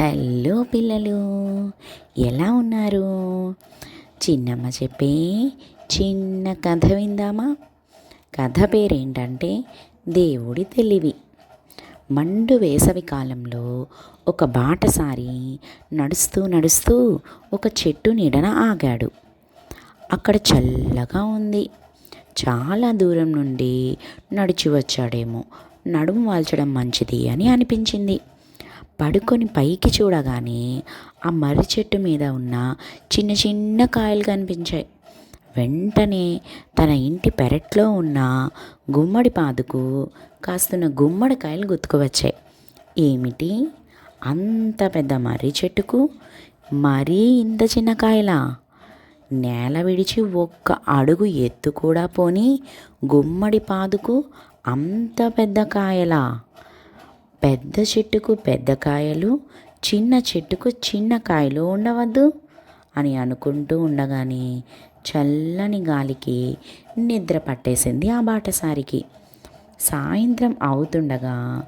Hello పిల్లలు, ఎలా ఉన్నారు? చిన్నమ్మ చెప్పే చిన్న కథ విందామా? కథ పేరేంటంటే దేవుడి తెలివి. మండు వేసవి కాలంలో ఒక బాటసారి నడుస్తూ నడుస్తూ ఒక చెట్టు నీడన ఆగాడు. అక్కడ చల్లగా ఉంది. చాలా దూరం నుండి నడిచి వచ్చాడేమో, నడుము వాల్చడం మంచిది అని అనిపించింది. పడుకొని పైకి చూడగానే ఆ మర్రి చెట్టు మీద ఉన్న చిన్న చిన్న కాయలు కనిపించాయి. వెంటనే తన ఇంటి పెరట్లో ఉన్న గుమ్మడి పాదుకు కాస్తున్న గుమ్మడికాయలు గుర్తుకువచ్చాయి. ఏమిటి, అంత పెద్ద మర్రి చెట్టుకు మరీ ఇంత చిన్న కాయలా? నేల విడిచి ఒక్క అడుగు ఎత్తు కూడా పోని గుమ్మడి పాదుకు అంత పెద్ద కాయలా? పెద్ద చెట్టుకు పెద్ద కాయలు, చిన్న చెట్టుకు చిన్న కాయలు ఉండవద్దు అని అనుకుంటూ ఉండగానే చల్లని గాలికి నిద్ర పట్టేసింది ఆ బాటసారికి. సాయంత్రం అవుతుండగా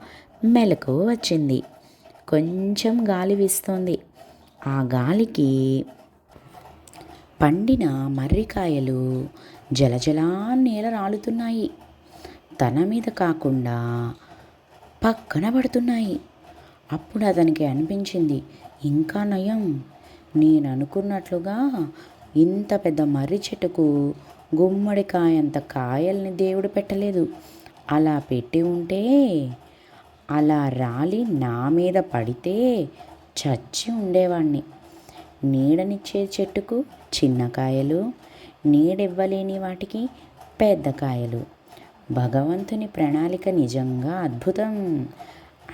మెలకు వచ్చింది. కొంచెం గాలి వీస్తోంది. ఆ గాలికి పండిన మర్రికాయలు జలజలా నేల రాలుతున్నాయి. తన మీద కాకుండా పక్కన పడుతున్నాయి. అప్పుడు అతనికి అనిపించింది, ఇంకా నయం, నేను అనుకున్నట్లుగా ఇంత పెద్ద మర్రి చెట్టుకు గుమ్మడికాయంత కాయల్ని దేవుడు పెట్టలేదు. అలా పెట్టి ఉంటే, అలా రాలి నా మీద పడితే చచ్చి ఉండేవాణ్ణి. నీడనిచ్చే చెట్టుకు చిన్న కాయలు, నీడివ్వలేని వాటికి పెద్ద కాయలు. భగవంతుని ప్రణాళిక నిజంగా అద్భుతం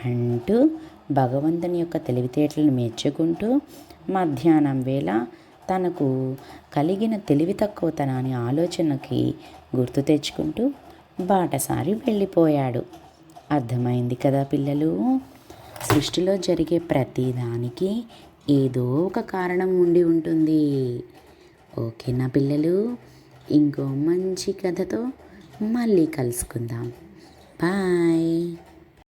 అంటూ భగవంతుని యొక్క తెలివితేటలను మెచ్చుకుంటూ మధ్యాహ్నం వేళ తనకు కలిగిన తెలివి తక్కువతనాన్ని ఆలోచనకి గుర్తు తెచ్చుకుంటూ బాటసారి వెళ్ళిపోయాడు. అర్థమైంది కదా పిల్లలు? సృష్టిలో జరిగే ప్రతిదానికి ఏదో ఒక కారణం ఉండి ఉంటుంది. ఓకేనా పిల్లలు? ఇంకో మంచి కథతో మళ్ళీ కలుసుకుందాం. బాయ్.